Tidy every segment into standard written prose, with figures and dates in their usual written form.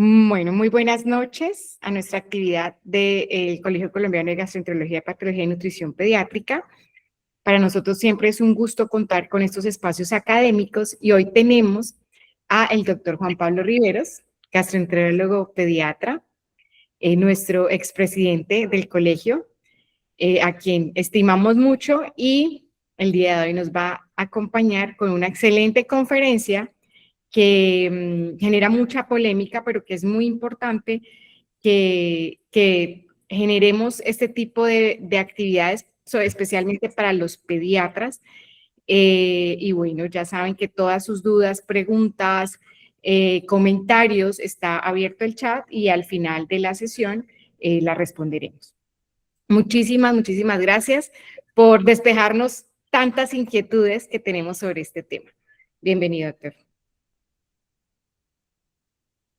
Bueno, muy buenas noches a nuestra actividad del Colegio Colombiano de Gastroenterología, Patología y Nutrición Pediátrica. Para nosotros siempre es un gusto contar con estos espacios académicos y hoy tenemos a el doctor Juan Pablo Riveros, gastroenterólogo pediatra, nuestro expresidente del colegio, a quien estimamos mucho y el día de hoy nos va a acompañar con una excelente conferencia que genera mucha polémica, pero que es muy importante que generemos este tipo de actividades, especialmente para los pediatras. Y bueno, ya saben que todas sus dudas, preguntas, comentarios, está abierto el chat y al final de la sesión la responderemos. Muchísimas gracias por despejarnos tantas inquietudes que tenemos sobre este tema. Bienvenido, doctor.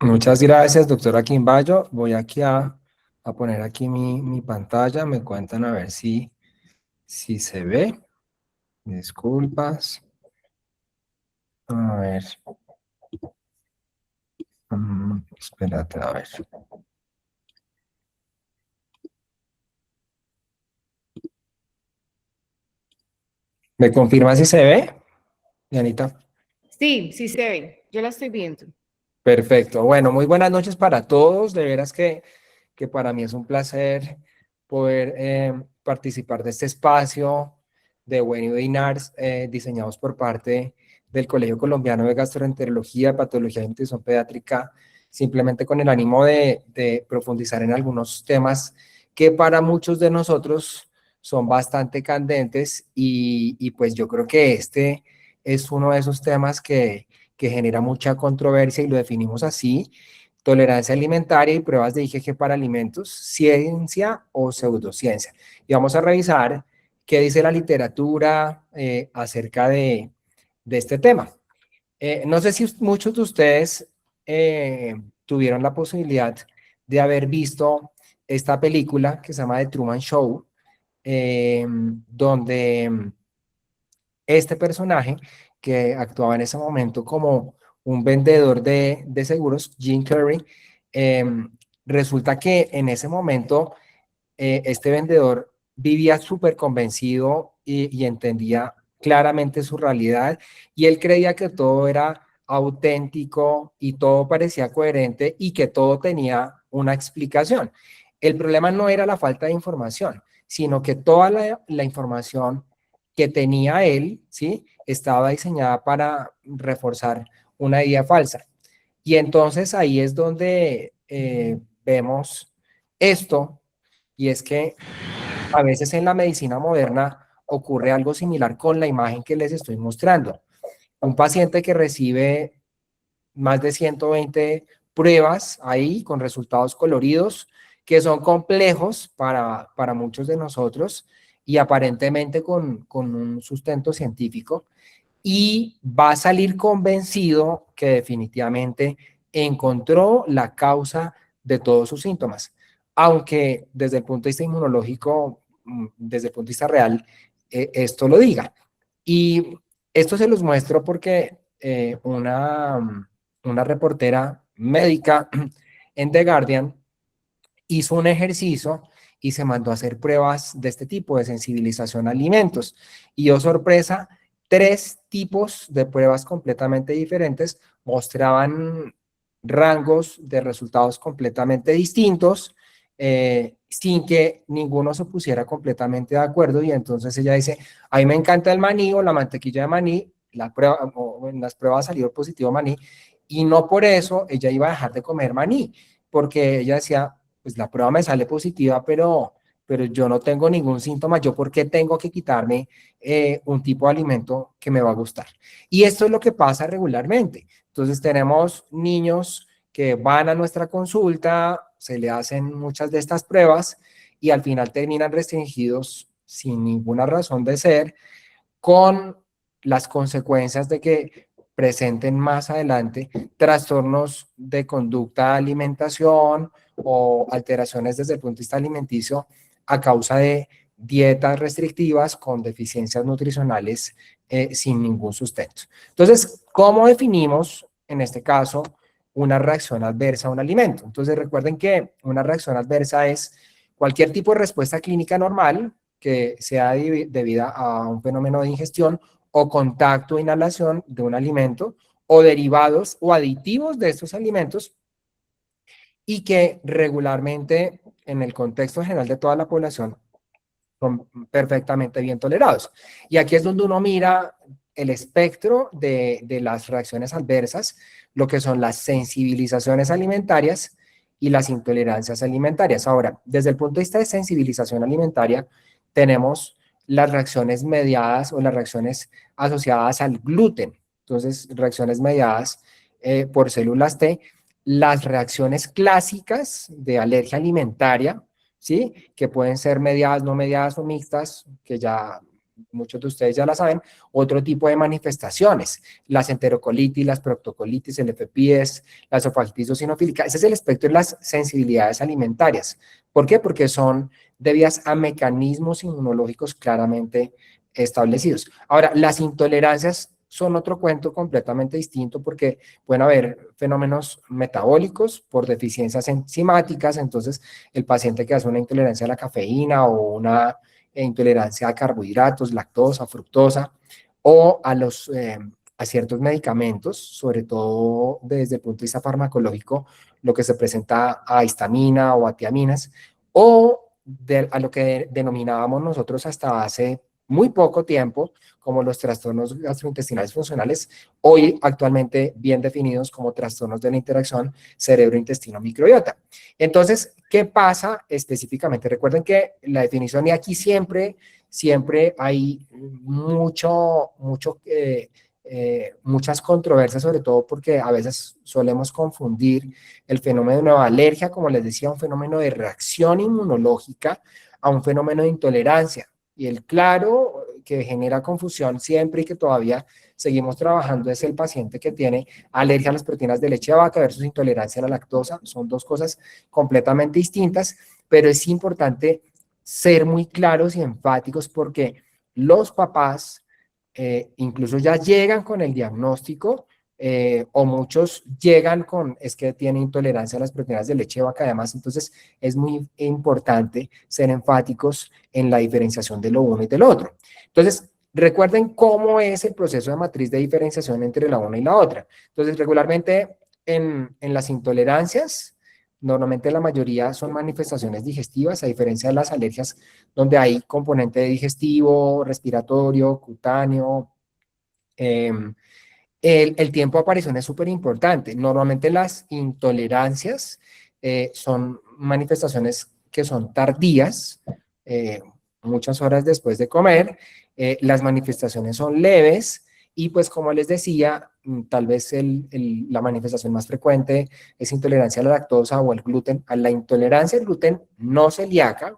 Muchas gracias, doctora Quimbayo. Voy aquí a poner aquí mi pantalla. Me cuentan a ver si se ve. Disculpas. A ver. Espérate, a ver. ¿Me confirma si se ve, Dianita? Sí, sí se ve. Yo la estoy viendo. Perfecto. Bueno, muy buenas noches para todos. De veras que para mí es un placer poder participar de este espacio de webinars diseñados por parte del Colegio Colombiano de Gastroenterología, Patología y Nutrición Pediátrica, simplemente con el ánimo de profundizar en algunos temas que para muchos de nosotros son bastante candentes y pues yo creo que este es uno de esos temas que genera mucha controversia y lo definimos así: tolerancia alimentaria y pruebas de IgG para alimentos, ciencia o pseudociencia. Y vamos a revisar qué dice la literatura acerca de este tema. No sé si muchos de ustedes tuvieron la posibilidad de haber visto esta película que se llama The Truman Show, donde este personaje que actuaba en ese momento como un vendedor de seguros, Jim Carrey, eh, resulta que en ese momento este vendedor vivía súper convencido y entendía claramente su realidad y él creía que todo era auténtico y todo parecía coherente y que todo tenía una explicación. El problema no era la falta de información, sino que toda la información que tenía él, ¿sí?, estaba diseñada para reforzar una idea falsa. Y entonces ahí es donde vemos esto, y es que a veces en la medicina moderna ocurre algo similar con la imagen que les estoy mostrando. Un paciente que recibe más de 120 pruebas ahí con resultados coloridos que son complejos para muchos de nosotros y aparentemente con un sustento científico, y va a salir convencido que definitivamente encontró la causa de todos sus síntomas, aunque desde el punto de vista inmunológico, desde el punto de vista real, esto lo diga. Y esto se los muestro porque una reportera médica en The Guardian hizo un ejercicio y se mandó a hacer pruebas de este tipo de sensibilización a alimentos. Y oh sorpresa, 3 tipos de pruebas completamente diferentes mostraban rangos de resultados completamente distintos, sin que ninguno se pusiera completamente de acuerdo. Y entonces ella dice: a mí me encanta el maní o la mantequilla de maní, en las pruebas salió positivo maní, y no por eso ella iba a dejar de comer maní, porque ella decía: pues la prueba me sale positiva, pero yo no tengo ningún síntoma, ¿yo por qué tengo que quitarme un tipo de alimento que me va a gustar? Y esto es lo que pasa regularmente. Entonces tenemos niños que van a nuestra consulta, se le hacen muchas de estas pruebas y al final terminan restringidos sin ninguna razón de ser, con las consecuencias de que presenten más adelante trastornos de conducta de alimentación o alteraciones desde el punto de vista alimenticio a causa de dietas restrictivas con deficiencias nutricionales sin ningún sustento. Entonces, ¿cómo definimos en este caso una reacción adversa a un alimento. Entonces recuerden que una reacción adversa es cualquier tipo de respuesta clínica normal que sea debida a un fenómeno de ingestión o contacto o inhalación de un alimento o derivados o aditivos de estos alimentos y que regularmente en el contexto general de toda la población son perfectamente bien tolerados. Y aquí es donde uno mira el espectro de las reacciones adversas, lo que son las sensibilizaciones alimentarias y las intolerancias alimentarias. Ahora, desde el punto de vista de sensibilización alimentaria, tenemos las reacciones mediadas o las reacciones asociadas al gluten. Entonces, reacciones mediadas por células T, las reacciones clásicas de alergia alimentaria, ¿sí? Que pueden ser mediadas, no mediadas o mixtas, que ya muchos de ustedes ya la saben, otro tipo de manifestaciones, las enterocolitis, las proctocolitis, el FPS, la esofagitis eosinofílica, ese es el espectro de las sensibilidades alimentarias. ¿Por qué? Porque son debidas a mecanismos inmunológicos claramente establecidos. Ahora, las intolerancias son otro cuento completamente distinto porque pueden haber fenómenos metabólicos por deficiencias enzimáticas, entonces el paciente que hace una intolerancia a la cafeína o una intolerancia a carbohidratos, lactosa, fructosa, o a ciertos medicamentos, sobre todo desde el punto de vista farmacológico, lo que se presenta a histamina o a tiaminas, o a lo que denominábamos nosotros hasta hace muy poco tiempo como los trastornos gastrointestinales funcionales, hoy actualmente bien definidos como trastornos de la interacción cerebro-intestino-microbiota. Entonces, ¿qué pasa específicamente? Recuerden que la definición, y aquí siempre hay muchas controversias, sobre todo porque a veces solemos confundir el fenómeno de alergia, como les decía, un fenómeno de reacción inmunológica a un fenómeno de intolerancia. Y el claro que genera confusión siempre y que todavía seguimos trabajando es el paciente que tiene alergia a las proteínas de leche de vaca versus intolerancia a la lactosa. Son dos cosas completamente distintas, pero es importante ser muy claros y enfáticos porque los papás incluso ya llegan con el diagnóstico o muchos llegan con, es que tiene intolerancia a las proteínas de leche de vaca además, entonces es muy importante ser enfáticos en la diferenciación de lo uno y del otro. Entonces, recuerden cómo es el proceso de matriz de diferenciación entre la una y la otra. Entonces, regularmente en las intolerancias, normalmente la mayoría son manifestaciones digestivas, a diferencia de las alergias, donde hay componente digestivo, respiratorio, cutáneo. Eh, el tiempo de aparición es súper importante. Normalmente las intolerancias son manifestaciones que son tardías, eh, muchas horas después de comer. Las manifestaciones son leves y pues como les decía, tal vez la manifestación más frecuente es intolerancia a la lactosa o al gluten. A la intolerancia al gluten no celíaca,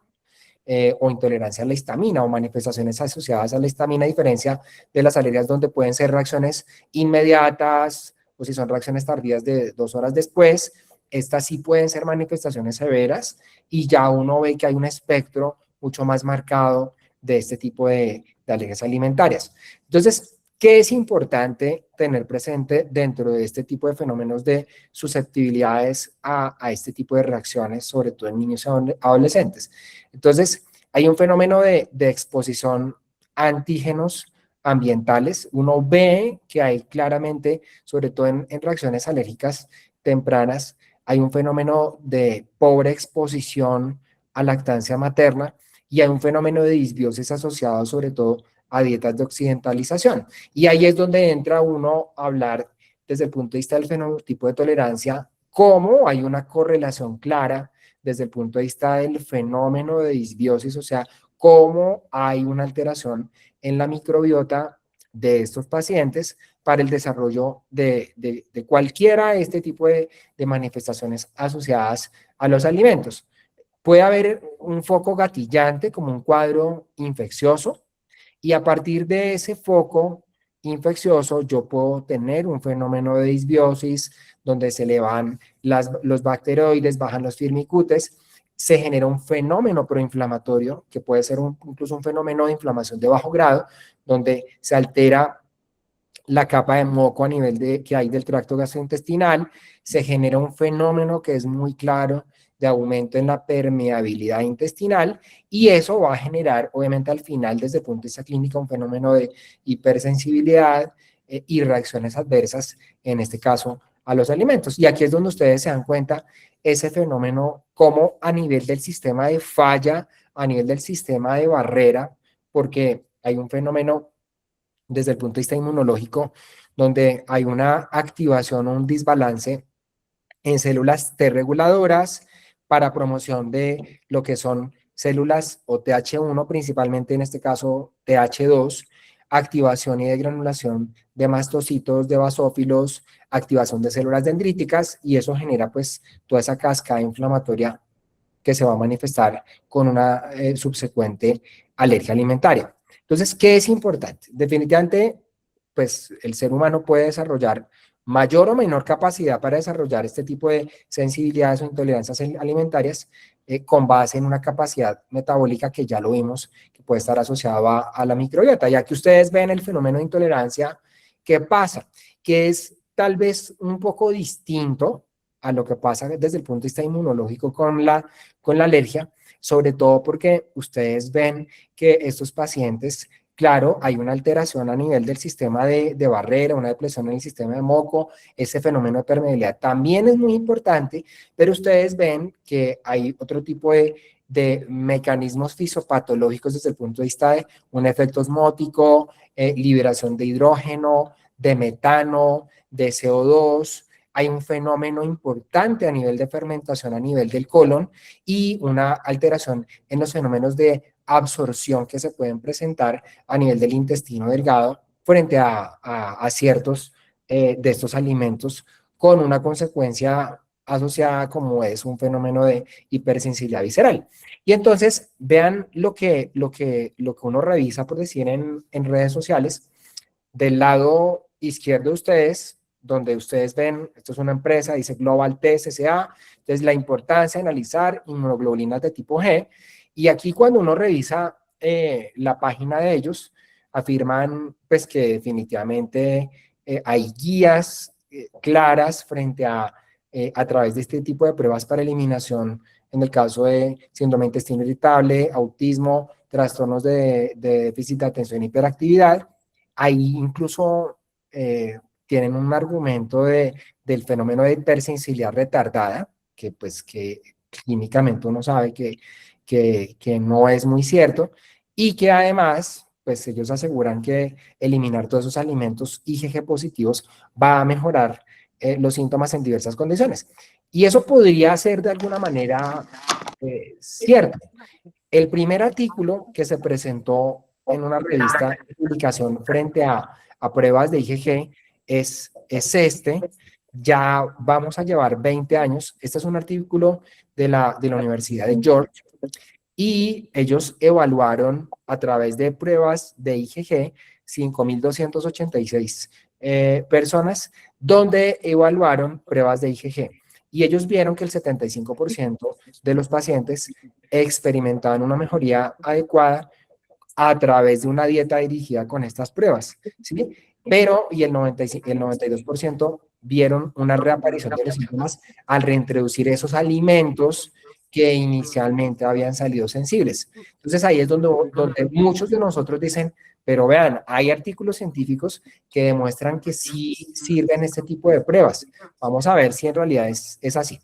o intolerancia a la histamina o manifestaciones asociadas a la histamina, a diferencia de las alergias donde pueden ser reacciones inmediatas o si son reacciones tardías de 2 horas después, estas sí pueden ser manifestaciones severas y ya uno ve que hay un espectro mucho más marcado de este tipo de alergias alimentarias. Entonces, ¿qué es importante tener presente dentro de este tipo de fenómenos de susceptibilidades a este tipo de reacciones, sobre todo en niños y adolescentes? Entonces, hay un fenómeno de exposición a antígenos ambientales. Uno ve que hay claramente, sobre todo en reacciones alérgicas tempranas, hay un fenómeno de pobre exposición a lactancia materna y hay un fenómeno de disbiosis asociado sobre todo a dietas de occidentalización. Y ahí es donde entra uno a hablar desde el punto de vista del fenotipo de tolerancia, cómo hay una correlación clara desde el punto de vista del fenómeno de disbiosis, o sea, cómo hay una alteración en la microbiota de estos pacientes para el desarrollo de cualquiera de este tipo de manifestaciones asociadas a los alimentos. Puede haber un foco gatillante como un cuadro infeccioso, y a partir de ese foco infeccioso yo puedo tener un fenómeno de disbiosis donde se elevan los bacteroides, bajan los firmicutes, se genera un fenómeno proinflamatorio que puede ser incluso un fenómeno de inflamación de bajo grado, donde se altera la capa de moco a nivel que hay del tracto gastrointestinal, se genera un fenómeno que es muy claro de aumento en la permeabilidad intestinal y eso va a generar, obviamente al final, desde el punto de vista clínico, un fenómeno de hipersensibilidad y reacciones adversas, en este caso, a los alimentos. Y aquí es donde ustedes se dan cuenta ese fenómeno como a nivel del sistema de falla, a nivel del sistema de barrera, porque hay un fenómeno desde el punto de vista inmunológico, donde hay una activación o un desbalance en células T reguladoras para promoción de lo que son células o TH1, principalmente en este caso TH2, activación y degranulación de mastocitos, de basófilos, activación de células dendríticas, y eso genera pues toda esa cascada inflamatoria que se va a manifestar con una subsecuente alergia alimentaria. Entonces, ¿qué es importante? Definitivamente, pues el ser humano puede desarrollar mayor o menor capacidad para desarrollar este tipo de sensibilidades o intolerancias alimentarias con base en una capacidad metabólica que ya lo vimos, que puede estar asociada a la microbiota. Ya que ustedes ven el fenómeno de intolerancia, ¿qué pasa? Que es tal vez un poco distinto a lo que pasa desde el punto de vista inmunológico con la alergia, sobre todo porque ustedes ven que estos pacientes, claro, hay una alteración a nivel del sistema de barrera, una depresión en el sistema de moco, ese fenómeno de permeabilidad también es muy importante, pero ustedes ven que hay otro tipo de mecanismos fisiopatológicos desde el punto de vista de un efecto osmótico, liberación de hidrógeno, de metano, de CO2. Hay un fenómeno importante a nivel de fermentación a nivel del colon y una alteración en los fenómenos de absorción que se pueden presentar a nivel del intestino delgado frente a ciertos de estos alimentos con una consecuencia asociada como es un fenómeno de hipersensibilidad visceral. Y entonces vean lo que uno revisa, por decir, en redes sociales. Del lado izquierdo de ustedes, donde ustedes ven, esto es una empresa, dice Global Test S.A., entonces la importancia de analizar inmunoglobulinas de tipo G, y aquí cuando uno revisa la página de ellos, afirman pues que definitivamente hay guías claras frente a través de este tipo de pruebas para eliminación, en el caso de síndrome de intestino irritable, autismo, trastornos de déficit de atención y hiperactividad. Ahí incluso tienen un argumento del fenómeno de hipersensibilidad retardada, que pues que clínicamente uno sabe que no es muy cierto, y que además, pues ellos aseguran que eliminar todos esos alimentos IgG positivos va a mejorar los síntomas en diversas condiciones. Y eso podría ser de alguna manera cierto. El primer artículo que se presentó en una revista de publicación frente a pruebas de IgG es este. Ya vamos a llevar 20 años. Este es un artículo de la Universidad de Georgia y ellos evaluaron a través de pruebas de IgG 5.286 personas, donde evaluaron pruebas de IgG. Y ellos vieron que el 75% de los pacientes experimentaban una mejoría adecuada a través de una dieta dirigida con estas pruebas, ¿sí? Pero, y el 92% vieron una reaparición de los síntomas al reintroducir esos alimentos que inicialmente habían salido sensibles. Entonces ahí es donde muchos de nosotros dicen, pero vean, hay artículos científicos que demuestran que sí sirven este tipo de pruebas. Vamos a ver si en realidad es así.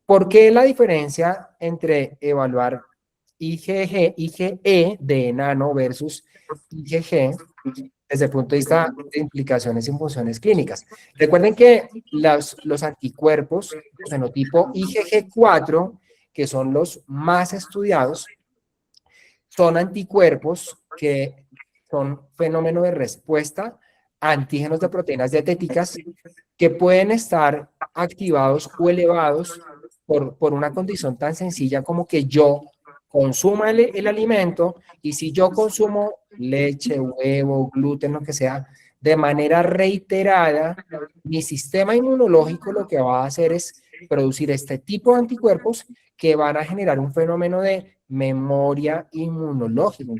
¿Por qué la diferencia entre evaluar IgE de enano versus IgG desde el punto de vista de implicaciones y funciones clínicas? Recuerden que los anticuerpos fenotipo IgG4, que son los más estudiados, son anticuerpos que son fenómenos de respuesta a antígenos de proteínas dietéticas que pueden estar activados o elevados por una condición tan sencilla como que yo consuma el alimento, y si yo consumo leche, huevo, gluten, lo que sea, de manera reiterada, mi sistema inmunológico lo que va a hacer es producir este tipo de anticuerpos que van a generar un fenómeno de memoria inmunológica.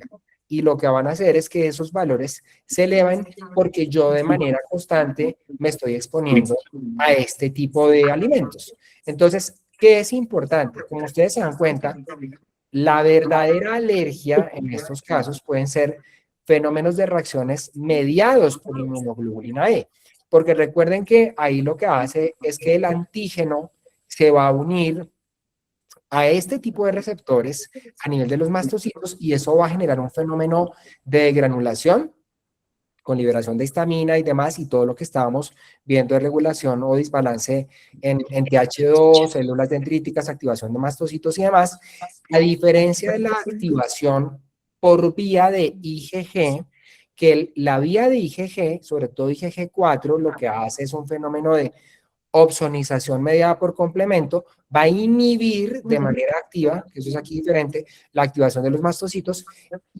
y lo que van a hacer es que esos valores se eleven porque yo de manera constante me estoy exponiendo a este tipo de alimentos. Entonces, ¿qué es importante? Como ustedes se dan cuenta, la verdadera alergia en estos casos pueden ser fenómenos de reacciones mediados por inmunoglobulina E, porque recuerden que ahí lo que hace es que el antígeno se va a unir a este tipo de receptores a nivel de los mastocitos y eso va a generar un fenómeno de granulación con liberación de histamina y demás, y todo lo que estábamos viendo de regulación o desbalance en TH2, células dendríticas, activación de mastocitos y demás, a diferencia de la activación por vía de IgG, que la vía de IgG, sobre todo IgG4, lo que hace es un fenómeno de opsonización mediada por complemento, va a inhibir de manera activa, que eso es aquí diferente, la activación de los mastocitos,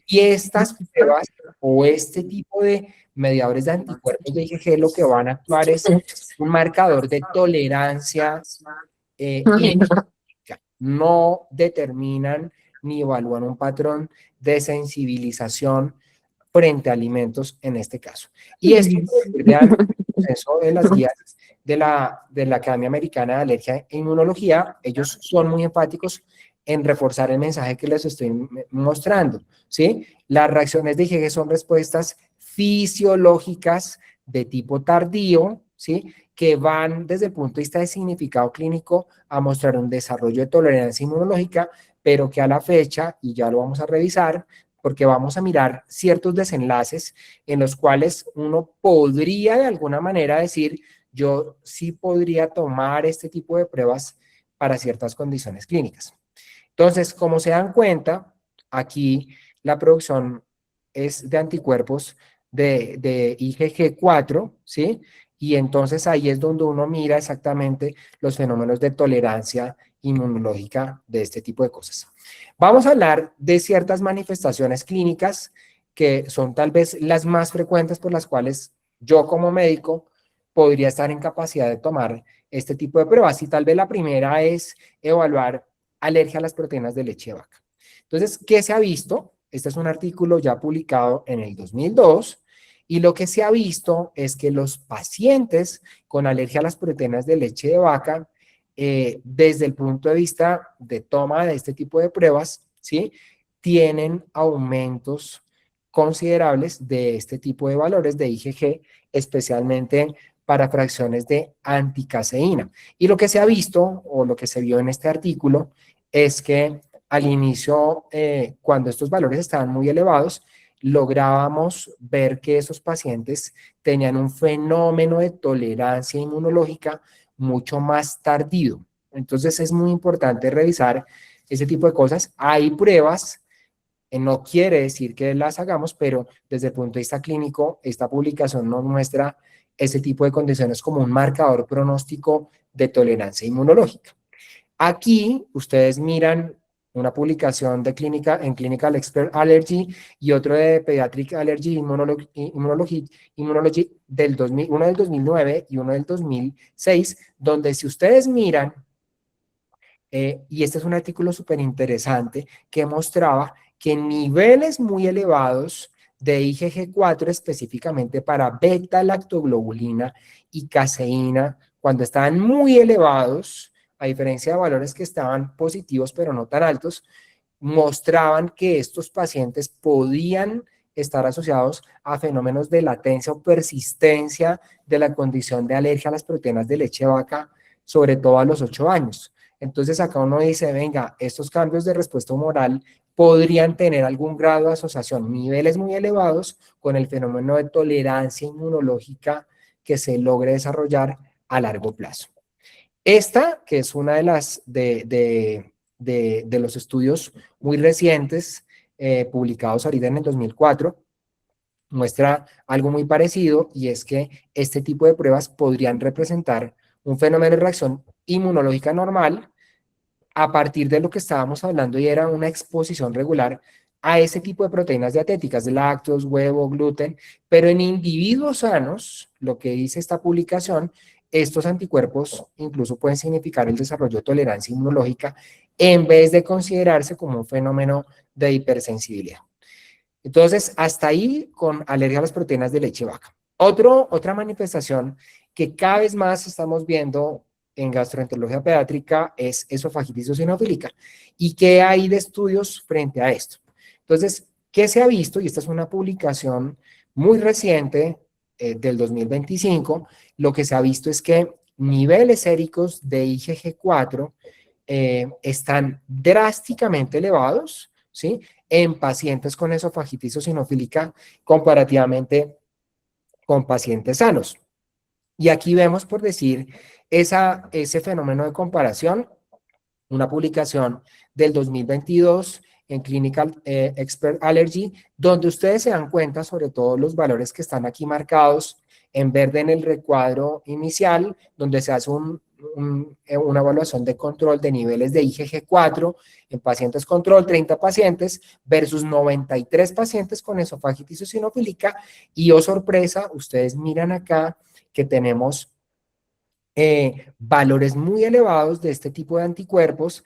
y estas pruebas o este tipo de mediadores de anticuerpos de IgG lo que van a actuar es un marcador de tolerancia y no determinan ni evalúan un patrón de sensibilización frente a alimentos en este caso. Y esto eso de las guías de la Academia Americana de Alergia e Inmunología, ellos son muy enfáticos en reforzar el mensaje que les estoy mostrando, ¿sí? Las reacciones de IgG son respuestas fisiológicas de tipo tardío, ¿sí? Que van desde el punto de vista de significado clínico a mostrar un desarrollo de tolerancia inmunológica, pero que a la fecha, y ya lo vamos a revisar, porque vamos a mirar ciertos desenlaces en los cuales uno podría de alguna manera decir, yo sí podría tomar este tipo de pruebas para ciertas condiciones clínicas. Entonces, como se dan cuenta, aquí la producción es de anticuerpos de IgG4, ¿sí? Y entonces ahí es donde uno mira exactamente los fenómenos de tolerancia inmunológica de este tipo de cosas. Vamos a hablar de ciertas manifestaciones clínicas que son tal vez las más frecuentes por las cuales yo como médico podría estar en capacidad de tomar este tipo de pruebas. Y tal vez la primera es evaluar alergia a las proteínas de leche de vaca. Entonces, ¿qué se ha visto? Este es un artículo ya publicado en el 2002 y lo que se ha visto es que los pacientes con alergia a las proteínas de leche de vaca, desde el punto de vista de toma de este tipo de pruebas, ¿sí? Tienen aumentos considerables de este tipo de valores de IgG, especialmente para fracciones de anticaseína. Y lo que se ha visto, o lo que se vio en este artículo, es que al inicio, cuando estos valores estaban muy elevados, lográbamos ver que esos pacientes tenían un fenómeno de tolerancia inmunológica mucho más tardío. Entonces es muy importante revisar ese tipo de cosas. Hay pruebas, no quiere decir que las hagamos, pero desde el punto de vista clínico, esta publicación nos muestra ese tipo de condiciones como un marcador pronóstico de tolerancia inmunológica. Aquí ustedes miran una publicación de clínica en Clinical Expert Allergy y otro de Pediatric Allergy Immunology del 2000, uno del 2009 y uno del 2006, donde si ustedes miran, y este es un artículo súper interesante que mostraba que en niveles muy elevados de IgG4 específicamente para beta-lactoglobulina y caseína, cuando estaban muy elevados, a diferencia de valores que estaban positivos pero no tan altos, mostraban que estos pacientes podían estar asociados a fenómenos de latencia o persistencia de la condición de alergia a las proteínas de leche de vaca, sobre todo a los 8 años. Entonces acá uno dice, venga, estos cambios de respuesta humoral podrían tener algún grado de asociación, niveles muy elevados, con el fenómeno de tolerancia inmunológica que se logre desarrollar a largo plazo. Esta, que es una de las de los estudios muy recientes, publicados ahorita en el 2004, muestra algo muy parecido y es que este tipo de pruebas podrían representar un fenómeno de reacción inmunológica normal a partir de lo que estábamos hablando y era una exposición regular a ese tipo de proteínas dietéticas, lácteos, huevo, gluten, pero en individuos sanos, lo que dice esta publicación, estos anticuerpos incluso pueden significar el desarrollo de tolerancia inmunológica en vez de considerarse como un fenómeno de hipersensibilidad. Entonces, hasta ahí con alergia a las proteínas de leche de vaca. Otra manifestación que cada vez más estamos viendo en gastroenterología pediátrica es esofagitis eosinofílica. ¿Y qué hay de estudios frente a esto? Entonces, ¿qué se ha visto? Y esta es una publicación muy reciente del 2025. Lo que se ha visto es que niveles séricos de IgG4 están drásticamente elevados, ¿sí? En pacientes con esofagitis eosinofílica comparativamente con pacientes sanos. Y aquí vemos, por decir, ese fenómeno de comparación, una publicación del 2022 en Clinical Expert Allergy, donde ustedes se dan cuenta sobre todo los valores que están aquí marcados en verde en el recuadro inicial, donde se hace una evaluación de control de niveles de IgG4 en pacientes control, 30 pacientes, versus 93 pacientes con esofagitis eosinofílica, y oh sorpresa, ustedes miran acá que tenemos valores muy elevados de este tipo de anticuerpos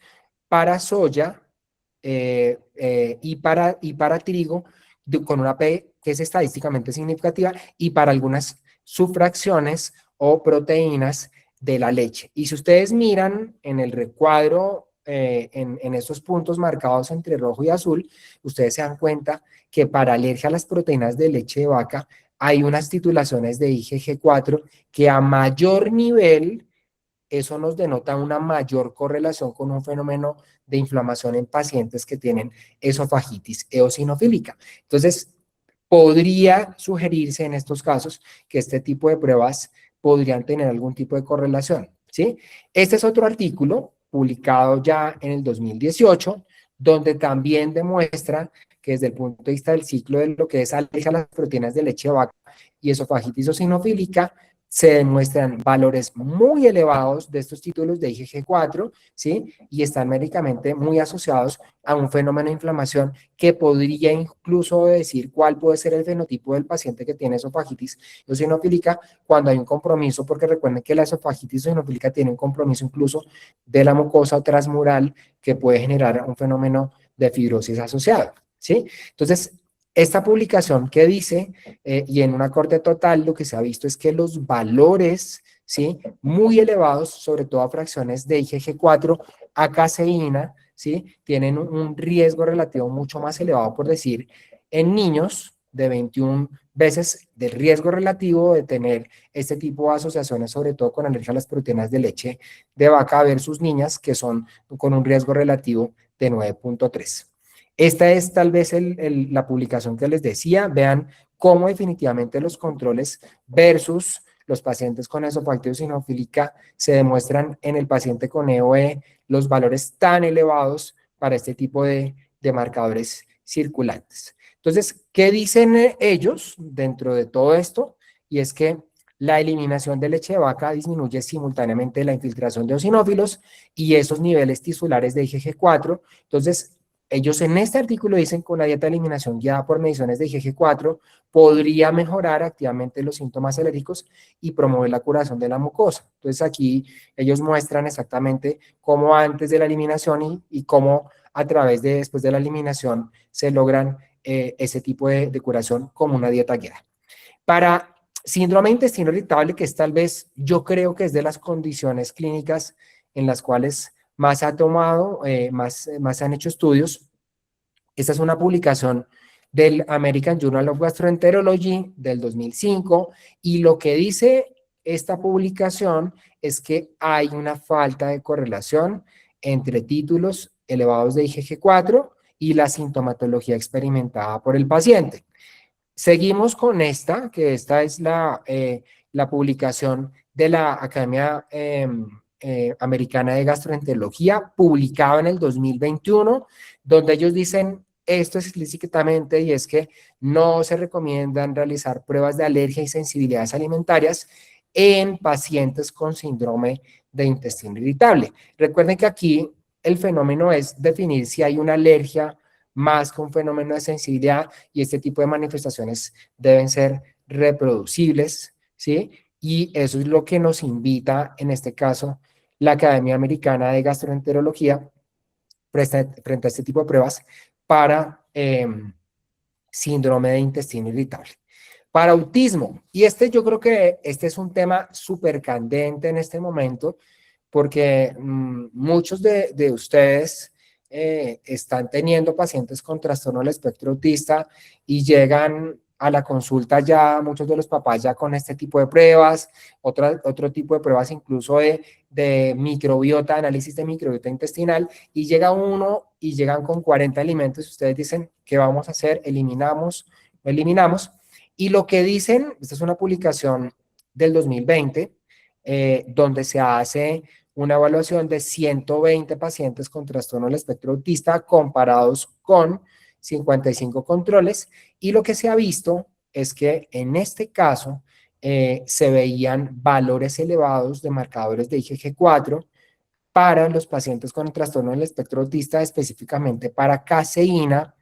para soya y para trigo, con una P que es estadísticamente significativa, y para algunas subfracciones o proteínas de la leche. Y si ustedes miran en el recuadro, en estos puntos marcados entre rojo y azul, ustedes se dan cuenta que para alergia a las proteínas de leche de vaca hay unas titulaciones de IgG4 que a mayor nivel, eso nos denota una mayor correlación con un fenómeno de inflamación en pacientes que tienen esofagitis eosinofílica. Entonces, podría sugerirse en estos casos que este tipo de pruebas podrían tener algún tipo de correlación, ¿sí? Este es otro artículo publicado ya en el 2018, donde también demuestra que desde el punto de vista del ciclo de lo que es alergia a las proteínas de leche de vaca y esofagitis eosinofílica, se demuestran valores muy elevados de estos títulos de IgG4, ¿sí? Y están médicamente muy asociados a un fenómeno de inflamación que podría incluso decir cuál puede ser el fenotipo del paciente que tiene esofagitis eosinofílica cuando hay un compromiso, porque recuerden que la esofagitis eosinofílica tiene un compromiso incluso de la mucosa transmural que puede generar un fenómeno de fibrosis asociado, ¿sí? Entonces, esta publicación que dice, y en una corte total, lo que se ha visto es que los valores, ¿sí? Muy elevados, sobre todo a fracciones de IgG4, a caseína, ¿sí? Tienen un riesgo relativo mucho más elevado, por decir, en niños de 21 veces del riesgo relativo de tener este tipo de asociaciones, sobre todo con alergia a las proteínas de leche de vaca versus niñas que son con un riesgo relativo de 9.3. Esta es tal vez la publicación que les decía. Vean cómo definitivamente los controles versus los pacientes con esofagitis eosinofílica se demuestran en el paciente con EOE los valores tan elevados para este tipo de marcadores circulantes. Entonces, ¿qué dicen ellos dentro de todo esto? Y es que la eliminación de leche de vaca disminuye simultáneamente la infiltración de eosinófilos y esos niveles tisulares de IgG4. Entonces, ellos en este artículo dicen que una dieta de eliminación guiada por mediciones de IgG4 podría mejorar activamente los síntomas alérgicos y promover la curación de la mucosa. Entonces aquí ellos muestran exactamente cómo antes de la eliminación y cómo a través de después de la eliminación se logran ese tipo de curación como una dieta guiada. Para síndrome de intestino irritable, que es tal vez, yo creo que es de las condiciones clínicas en las cuales más se ha tomado, más se han hecho estudios. Esta es una publicación del American Journal of Gastroenterology del 2005, y lo que dice esta publicación es que hay una falta de correlación entre títulos elevados de IgG4 y la sintomatología experimentada por el paciente. Seguimos con esta, que esta es la publicación de la Academia Americana de Gastroenterología, publicada en el 2021, donde ellos dicen esto explícitamente, y es que no se recomiendan realizar pruebas de alergia y sensibilidades alimentarias en pacientes con síndrome de intestino irritable. Recuerden que aquí el fenómeno es definir si hay una alergia más que un fenómeno de sensibilidad, y este tipo de manifestaciones deben ser reproducibles, ¿sí? Y eso es lo que nos invita, en este caso, la Academia Americana de Gastroenterología frente a este tipo de pruebas para síndrome de intestino irritable. Para autismo, y yo creo que este es un tema súper candente en este momento, porque muchos de ustedes están teniendo pacientes con trastorno del espectro autista y llegan a la consulta ya, muchos de los papás ya con este tipo de pruebas, otro tipo de pruebas incluso de microbiota, análisis de microbiota intestinal, y llega uno y llegan con 40 alimentos y ustedes dicen, ¿qué vamos a hacer? Eliminamos, eliminamos. Y lo que dicen, esta es una publicación del 2020, donde se hace una evaluación de 120 pacientes con trastorno del espectro autista comparados con 55 controles, y lo que se ha visto es que en este caso se veían valores elevados de marcadores de IgG4 para los pacientes con trastorno del espectro autista, específicamente para caseína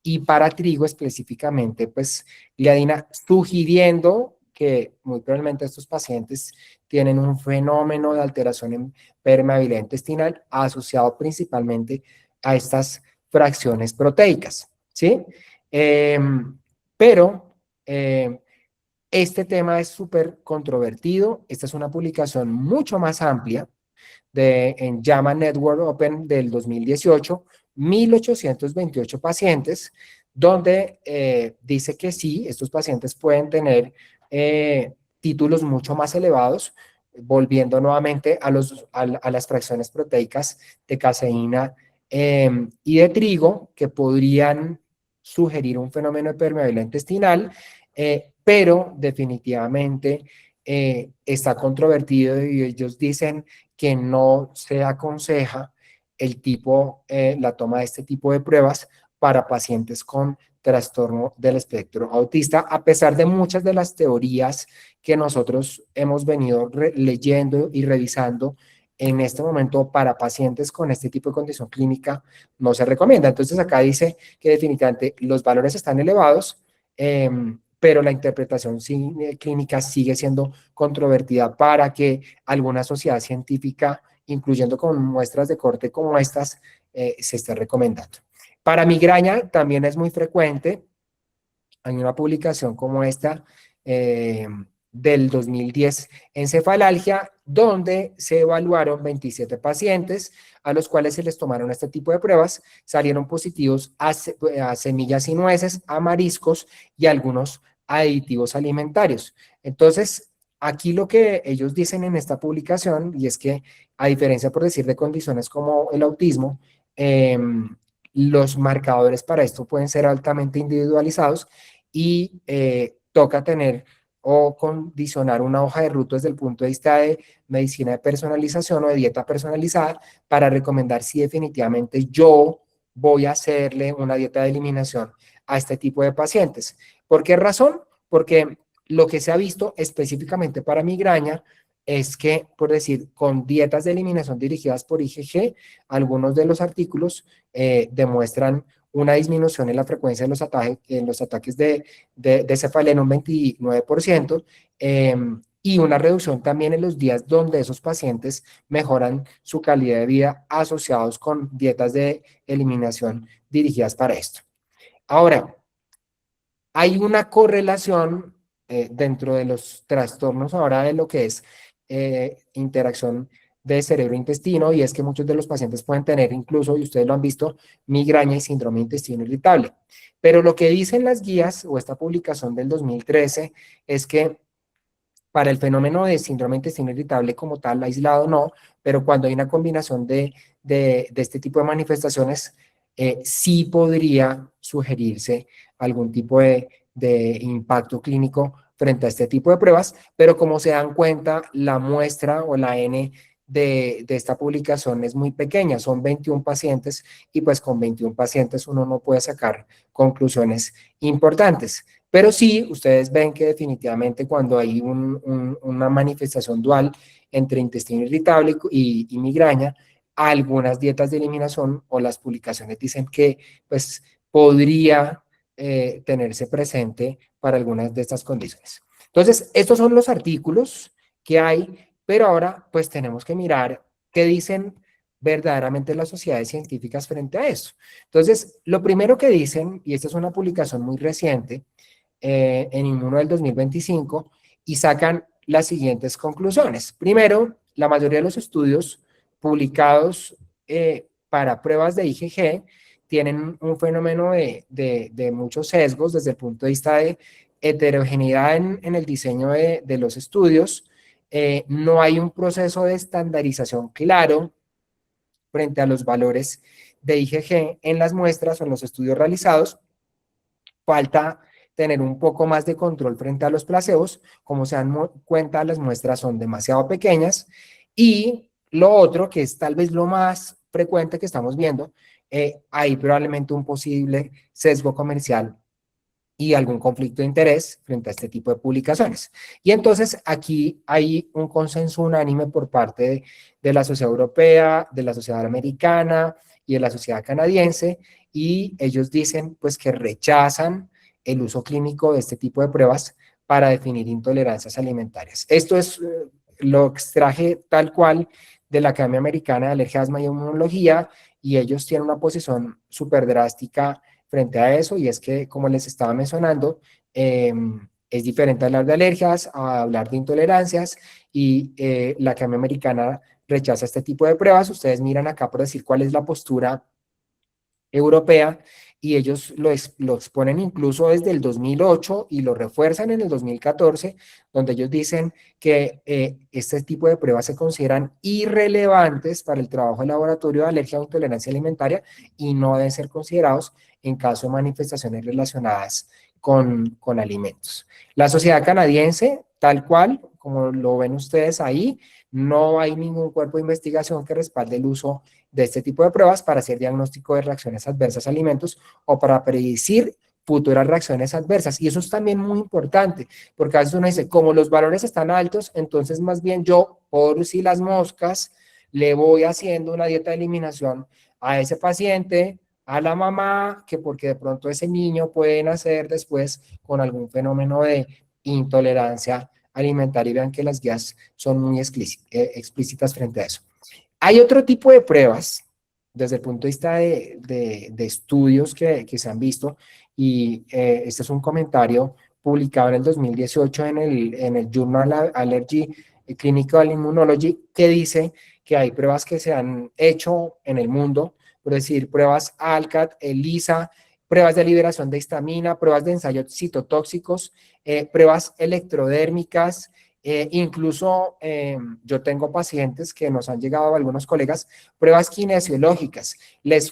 y para trigo específicamente, pues gliadina, sugiriendo que muy probablemente estos pacientes tienen un fenómeno de alteración en permeabilidad intestinal asociado principalmente a estas fracciones proteicas, ¿sí? Eh, pero este tema es súper controvertido. Esta es una publicación mucho más amplia en JAMA Network Open del 2018, 1828 pacientes, donde dice que sí, estos pacientes pueden tener títulos mucho más elevados, volviendo nuevamente a las fracciones proteicas de caseína y de trigo, que podrían sugerir un fenómeno de permeabilidad intestinal, pero definitivamente está controvertido y ellos dicen que no se aconseja la toma de este tipo de pruebas para pacientes con trastorno del espectro autista, a pesar de muchas de las teorías que nosotros hemos venido leyendo y revisando. En este momento, para pacientes con este tipo de condición clínica, no se recomienda. Entonces, acá dice que definitivamente los valores están elevados, pero la interpretación clínica sigue siendo controvertida para que alguna sociedad científica, incluyendo con muestras de corte como estas, se esté recomendando. Para migraña también es muy frecuente. Hay una publicación como esta del 2010 en cefalalgia, donde se evaluaron 27 pacientes a los cuales se les tomaron este tipo de pruebas, salieron positivos a semillas y nueces, a mariscos y algunos aditivos alimentarios. Entonces, aquí lo que ellos dicen en esta publicación, y es que a diferencia, por decir, de condiciones como el autismo, los marcadores para esto pueden ser altamente individualizados y toca tener o condicionar una hoja de ruta desde el punto de vista de medicina de personalización o de dieta personalizada para recomendar si definitivamente yo voy a hacerle una dieta de eliminación a este tipo de pacientes. ¿Por qué razón? Porque lo que se ha visto específicamente para migraña es que, por decir, con dietas de eliminación dirigidas por IgG, algunos de los artículos demuestran una disminución en la frecuencia en los ataques de cefalea en un 29%, y una reducción también en los días donde esos pacientes mejoran su calidad de vida asociados con dietas de eliminación dirigidas para esto. Ahora, hay una correlación dentro de los trastornos ahora de lo que es interacción de cerebro-intestino, y es que muchos de los pacientes pueden tener incluso, y ustedes lo han visto, migraña y síndrome de intestino irritable. Pero lo que dicen las guías o esta publicación del 2013 es que para el fenómeno de síndrome de intestino irritable como tal, aislado no, pero cuando hay una combinación de este tipo de manifestaciones, sí podría sugerirse algún tipo de impacto clínico frente a este tipo de pruebas, pero como se dan cuenta, la muestra o la N de esta publicación es muy pequeña, son 21 pacientes, y pues con 21 pacientes uno no puede sacar conclusiones importantes. Pero sí, ustedes ven que definitivamente cuando hay una manifestación dual entre intestino irritable y migraña, algunas dietas de eliminación o las publicaciones dicen que pues podría tenerse presente para algunas de estas condiciones. Entonces, estos son los artículos que hay, pero ahora pues tenemos que mirar qué dicen verdaderamente las sociedades científicas frente a eso. Entonces, lo primero que dicen, y esta es una publicación muy reciente, en Inmuno del 2025, y sacan las siguientes conclusiones. Primero, la mayoría de los estudios publicados para pruebas de IgG tienen un fenómeno de muchos sesgos desde el punto de vista de heterogeneidad en el diseño de los estudios. No hay un proceso de estandarización claro frente a los valores de IgG en las muestras o en los estudios realizados. Falta tener un poco más de control frente a los placebos. Como se dan cuenta, las muestras son demasiado pequeñas. Y lo otro, que es tal vez lo más frecuente que estamos viendo, hay probablemente un posible sesgo comercial y algún conflicto de interés frente a este tipo de publicaciones. Y entonces aquí hay un consenso unánime por parte de la sociedad europea, de la sociedad americana y de la sociedad canadiense, y ellos dicen pues que rechazan el uso clínico de este tipo de pruebas para definir intolerancias alimentarias. Esto es lo extraje tal cual de la Academia Americana de Alergia, Asma y Inmunología, y ellos tienen una posición súper drástica frente a eso, y es que, como les estaba mencionando, es diferente hablar de alergias a hablar de intolerancias, y la Academia Americana rechaza este tipo de pruebas. Ustedes miran acá por decir cuál es la postura europea, y ellos lo exponen incluso desde el 2008 y lo refuerzan en el 2014, donde ellos dicen que este tipo de pruebas se consideran irrelevantes para el trabajo de laboratorio de alergia o intolerancia alimentaria y no deben ser considerados en caso de manifestaciones relacionadas con alimentos. La sociedad canadiense, tal cual, como lo ven ustedes ahí, no hay ningún cuerpo de investigación que respalde el uso de este tipo de pruebas para hacer diagnóstico de reacciones adversas a alimentos o para predecir futuras reacciones adversas. Y eso es también muy importante, porque a veces uno dice, como los valores están altos, entonces más bien yo, por si las moscas, le voy haciendo una dieta de eliminación a ese paciente, a la mamá, que porque de pronto ese niño puede nacer después con algún fenómeno de intolerancia alimentaria, y vean que las guías son muy explícitas frente a eso. Hay otro tipo de pruebas desde el punto de vista de estudios que se han visto, y este es un comentario publicado en el 2018 en el Journal Allergy Clinical Immunology, que dice que hay pruebas que se han hecho en el mundo, por decir, pruebas ALCAT, ELISA, pruebas de liberación de histamina, pruebas de ensayos citotóxicos, pruebas electrodérmicas. Incluso yo tengo pacientes que nos han llegado, algunos colegas, pruebas kinesiológicas,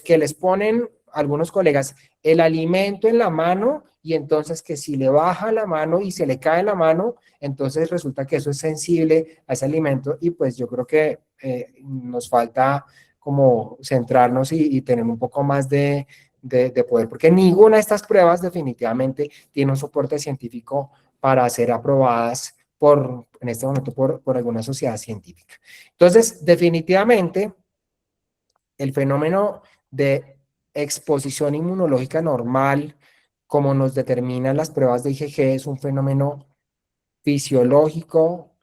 que les ponen algunos colegas el alimento en la mano, y entonces que si le baja la mano y se le cae la mano, entonces resulta que eso es sensible a ese alimento, y pues yo creo que nos falta como centrarnos y tener un poco más de poder, porque ninguna de estas pruebas definitivamente tiene un soporte científico para ser aprobadas en este momento por alguna sociedad científica. Entonces, definitivamente, el fenómeno de exposición inmunológica normal, como nos determinan las pruebas de IgG, es un fenómeno fisiológico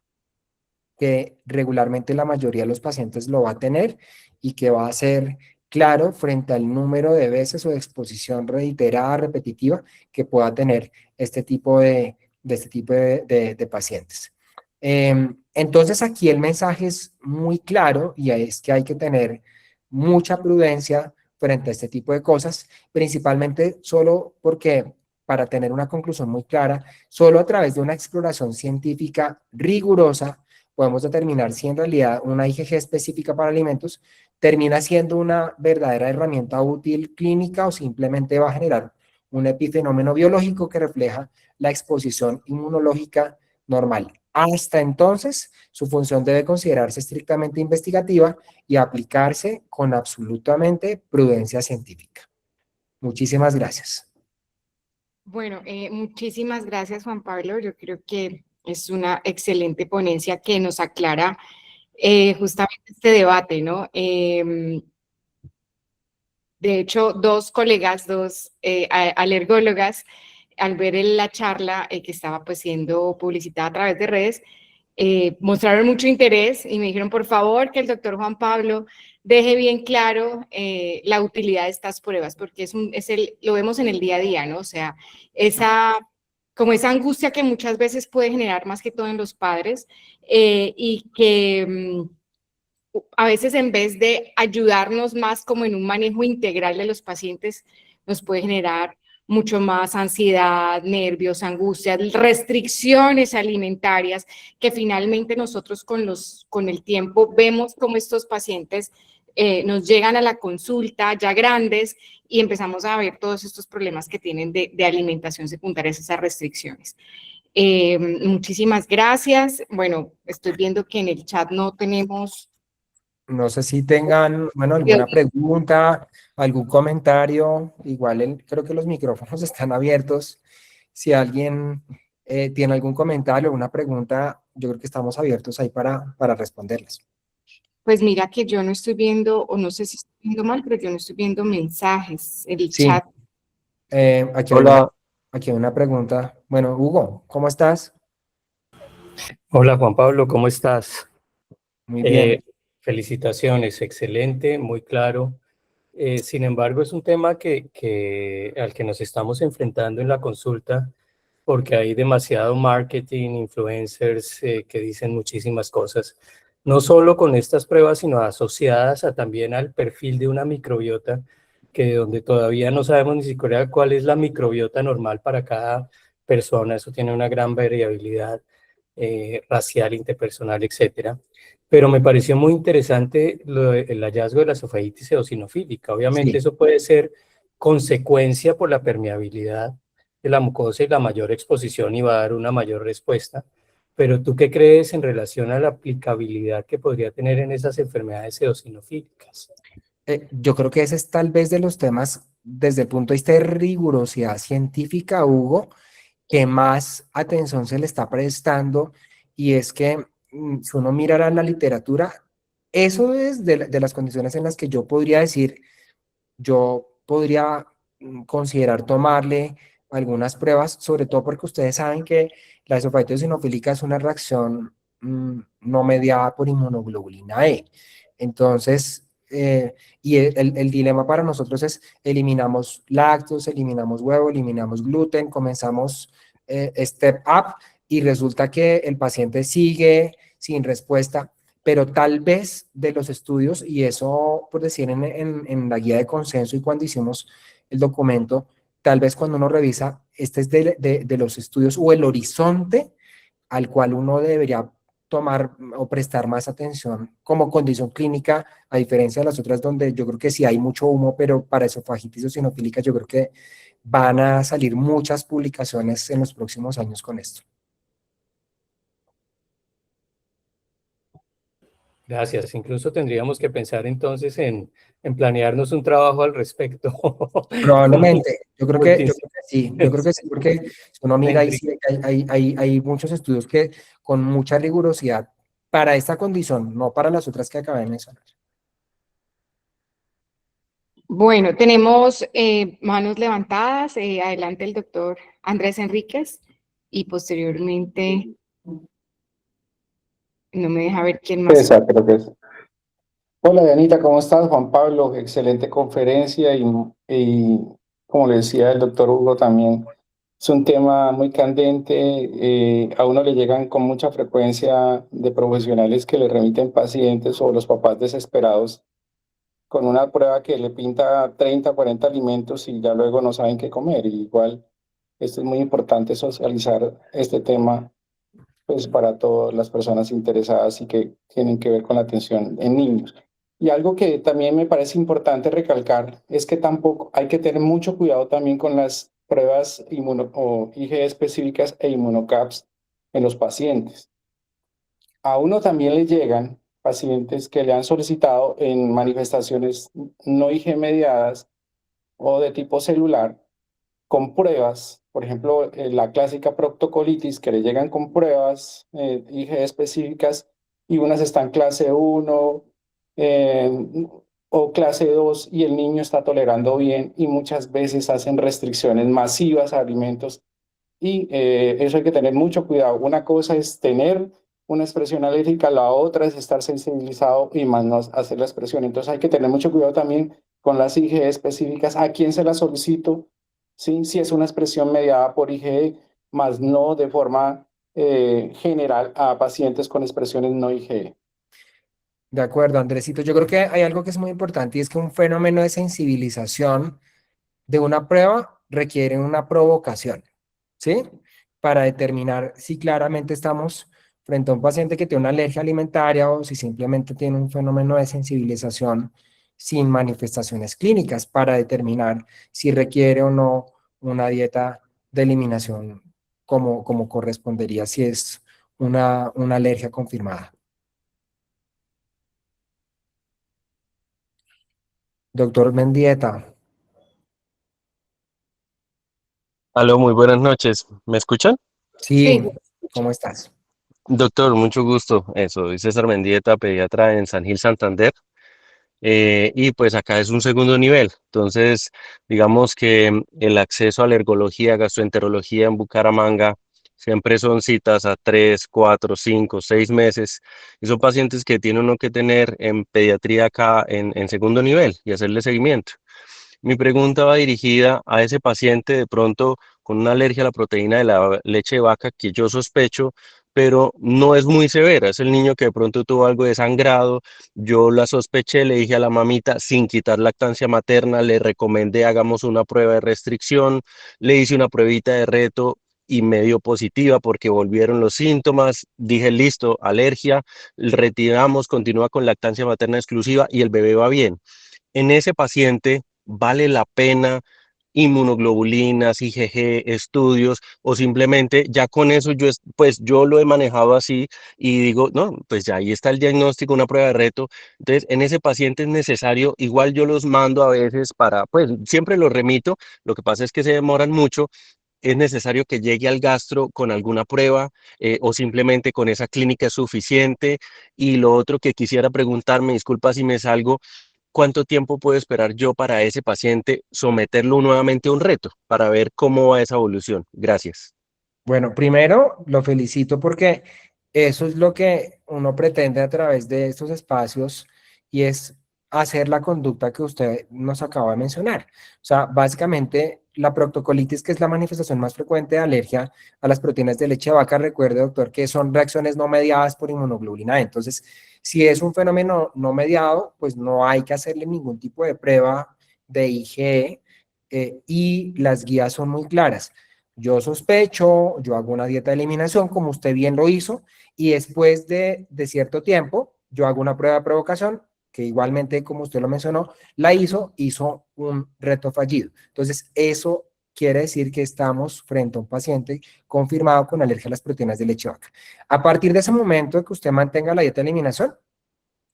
que regularmente la mayoría de los pacientes lo va a tener, y que va a ser claro frente al número de veces o de exposición reiterada, repetitiva, que pueda tener este tipo de pacientes. Entonces aquí el mensaje es muy claro, y es que hay que tener mucha prudencia frente a este tipo de cosas, principalmente solo porque, para tener una conclusión muy clara, solo a través de una exploración científica rigurosa podemos determinar si en realidad una IgG específica para alimentos termina siendo una verdadera herramienta útil clínica, o simplemente va a generar un epifenómeno biológico que refleja la exposición inmunológica normal. Hasta entonces, su función debe considerarse estrictamente investigativa y aplicarse con absolutamente prudencia científica. Muchísimas gracias. Bueno, muchísimas gracias, Juan Pablo. Yo creo que es una excelente ponencia que nos aclara justamente este debate, ¿no? De hecho, dos colegas, dos alergólogas, al ver la charla que estaba pues siendo publicitada a través de redes, mostraron mucho interés y me dijeron, por favor, que el doctor Juan Pablo deje bien claro la utilidad de estas pruebas, porque lo vemos en el día a día, ¿no? O sea, como esa angustia que muchas veces puede generar más que todo en los padres y que a veces en vez de ayudarnos más como en un manejo integral de los pacientes, nos puede generar mucho más ansiedad, nervios, angustias, restricciones alimentarias, que finalmente nosotros con el tiempo vemos como estos pacientes nos llegan a la consulta ya grandes y empezamos a ver todos estos problemas que tienen de alimentación secundarias, esas restricciones. Muchísimas gracias. Bueno, estoy viendo que en el chat no tenemos. No sé si tengan, bueno, alguna pregunta, algún comentario. Igual creo que los micrófonos están abiertos. Si alguien tiene algún comentario, alguna pregunta, yo creo que estamos abiertos ahí para responderles. Pues mira que yo no estoy viendo, o no sé si estoy viendo mal, pero yo no estoy viendo mensajes, el Sí, chat. Hola, aquí hay una pregunta. Bueno, Hugo, ¿cómo estás? hola Juan Pablo, ¿cómo estás? Muy bien. Felicitaciones, excelente, muy claro. Sin embargo, es un tema al que nos estamos enfrentando en la consulta porque hay demasiado marketing, influencers que dicen muchísimas cosas, no solo con estas pruebas, sino asociadas también al perfil de una microbiota, que donde todavía no sabemos ni siquiera cuál es la microbiota normal para cada persona, eso tiene una gran variabilidad racial, interpersonal, etcétera. Pero me pareció muy interesante el hallazgo de la esofagititis eosinofílica. Obviamente Sí. eso puede ser consecuencia por la permeabilidad de la mucosa y la mayor exposición y va a dar una mayor respuesta. Pero ¿tú qué crees en relación a la aplicabilidad que podría tener en esas enfermedades eosinofílicas? Yo creo que ese es tal vez de los temas desde el punto de vista de rigurosidad científica, Hugo, que más atención se le está prestando, y es que si uno mirara la literatura, eso es de las condiciones en las que yo podría decir, yo podría considerar tomarle algunas pruebas, sobre todo porque ustedes saben que la esofagititis eosinofílica es una reacción no mediada por inmunoglobulina E. Entonces, y el dilema para nosotros es: eliminamos lácteos, eliminamos huevo, eliminamos gluten, comenzamos step up, y resulta que el paciente sigue sin respuesta. Pero tal vez de los estudios, y eso por decir en la guía de consenso y cuando hicimos el documento, tal vez cuando uno revisa, este es de los estudios o el horizonte al cual uno debería tomar o prestar más atención como condición clínica, a diferencia de las otras donde yo creo que sí hay mucho humo, pero para esofagitis eosinofílica yo creo que van a salir muchas publicaciones en los próximos años con esto. Gracias. Incluso tendríamos que pensar entonces en planearnos un trabajo al respecto. Probablemente, yo creo que sí, porque si uno mira ahí, Multidisciplinario. sí, hay muchos estudios que con mucha rigurosidad para esta condición, no para las otras que acabé de mencionar. Bueno, tenemos manos levantadas. Adelante el doctor Andrés Enríquez y posteriormente, no me deja ver quién más. Esa creo que es. Hola, Dianita, ¿cómo estás? Juan Pablo, excelente conferencia y como le decía el doctor Hugo también, es un tema muy candente. A uno le llegan con mucha frecuencia de profesionales que le remiten pacientes o los papás desesperados con una prueba que le pinta 30, 40 alimentos y ya luego no saben qué comer. Y igual, esto es muy importante socializar este tema pues para todas las personas interesadas y que tienen que ver con la atención en niños. Y algo que también me parece importante recalcar es que tampoco hay que tener mucho cuidado también con las pruebas o IgE específicas e inmunocaps en los pacientes. A uno también le llegan pacientes que le han solicitado en manifestaciones no IgE mediadas o de tipo celular con pruebas, por ejemplo, la clásica proctocolitis, que le llegan con pruebas IgE específicas y unas están clase 1 eh, o clase 2 y el niño está tolerando bien y muchas veces hacen restricciones masivas a alimentos y eso hay que tener mucho cuidado. Una cosa es tener una expresión alérgica, la otra es estar sensibilizado y más no hacer la expresión. Entonces hay que tener mucho cuidado también con las IgE específicas, a quién se las solicito, ¿sí? Si es una expresión mediada por IgE, más no de forma general a pacientes con expresiones no IgE. De acuerdo, Andresito. Yo creo que hay algo que es muy importante y es que un fenómeno de sensibilización de una prueba requiere una provocación, ¿sí? Para determinar si claramente estamos frente a un paciente que tiene una alergia alimentaria o si simplemente tiene un fenómeno de sensibilización sin manifestaciones clínicas, para determinar si requiere o no una dieta de eliminación como correspondería si es una alergia confirmada. Doctor Mendieta. Aló, muy buenas noches. ¿Me escuchan? Sí, Sí, ¿cómo estás? Doctor, mucho gusto. Soy César Mendieta, pediatra en San Gil Santander. Y pues acá es un segundo nivel. Entonces, digamos que el acceso a alergología, gastroenterología en Bucaramanga siempre son citas a 3, 4, 5, 6 meses. Y son pacientes que tiene uno que tener en pediatría acá en segundo nivel y hacerle seguimiento. Mi pregunta va dirigida a ese paciente de pronto con una alergia a la proteína de la leche de vaca que yo sospecho, pero no es muy severa. Es el niño que de pronto tuvo algo de sangrado. Yo la sospeché, le dije a la mamita, sin quitar lactancia materna, le recomendé hagamos una prueba de restricción, le hice una pruebita de reto y me dio positiva porque volvieron los síntomas. Dije, listo, alergia, retiramos, continúa con lactancia materna exclusiva y el bebé va bien. En ese paciente vale la pena inmunoglobulinas, IgG, estudios, o simplemente ya con eso pues yo lo he manejado así y digo, no, pues ya ahí está el diagnóstico, una prueba de reto. Entonces, en ese paciente es necesario, igual yo los mando a veces pues siempre los remito, lo que pasa es que se demoran mucho. Es necesario que llegue al gastro con alguna prueba o simplemente con esa clínica es suficiente. Y lo otro que quisiera preguntarme, disculpa si me salgo, ¿cuánto tiempo puedo esperar yo para ese paciente someterlo nuevamente a un reto para ver cómo va esa evolución? Gracias. Bueno, primero lo felicito porque eso es lo que uno pretende a través de estos espacios y es hacer la conducta que usted nos acaba de mencionar. O sea, básicamente la proctocolitis, que es la manifestación más frecuente de alergia a las proteínas de leche de vaca, recuerde, doctor, que son reacciones no mediadas por inmunoglobulina E. Entonces, si es un fenómeno no mediado, pues no hay que hacerle ningún tipo de prueba de IgE y las guías son muy claras. Yo sospecho, yo hago una dieta de eliminación, como usted bien lo hizo, y después de cierto tiempo, yo hago una prueba de provocación, que igualmente, como usted lo mencionó, hizo un reto fallido. Entonces, eso quiere decir que estamos frente a un paciente confirmado con alergia a las proteínas de leche vaca. A partir de ese momento que usted mantenga la dieta de eliminación,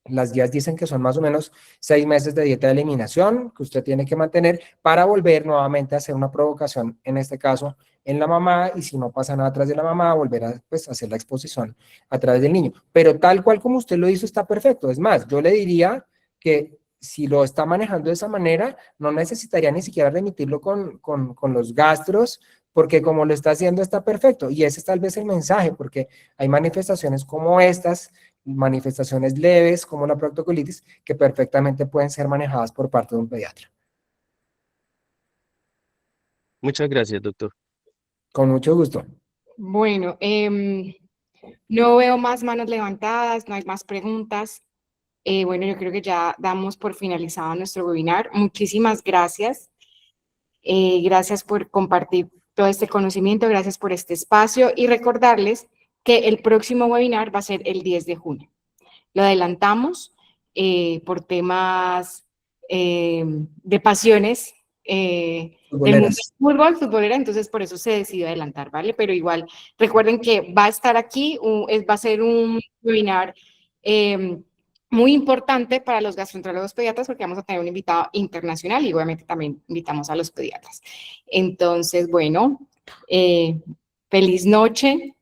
las guías dicen que son más o menos 6 meses de dieta de eliminación que usted tiene que mantener para volver nuevamente a hacer una provocación, en este caso en la mamá, y si no pasa nada atrás de la mamá, volver a pues, hacer la exposición a través del niño. Pero tal cual como usted lo hizo está perfecto. Es más, yo le diría que si lo está manejando de esa manera, no necesitaría ni siquiera remitirlo con los gastros, porque como lo está haciendo está perfecto. Y ese es tal vez el mensaje, porque hay manifestaciones como estas, manifestaciones leves como la proctocolitis, que perfectamente pueden ser manejadas por parte de un pediatra. Muchas gracias, doctor. Con mucho gusto. bueno, no veo más manos levantadas, no hay más preguntas. Bueno, yo creo que ya damos por finalizado nuestro webinar. Muchísimas gracias. Gracias por compartir todo este conocimiento, gracias por este espacio y recordarles que el próximo webinar va a ser el 10 de junio. Lo adelantamos por temas de pasiones del mundo del fútbol, futbolera, entonces por eso se decidió adelantar, ¿vale? Pero igual, recuerden que va a estar aquí, va a ser un webinar muy importante para los gastroenterólogos pediatras porque vamos a tener un invitado internacional y obviamente también invitamos a los pediatras. Entonces, bueno, feliz noche.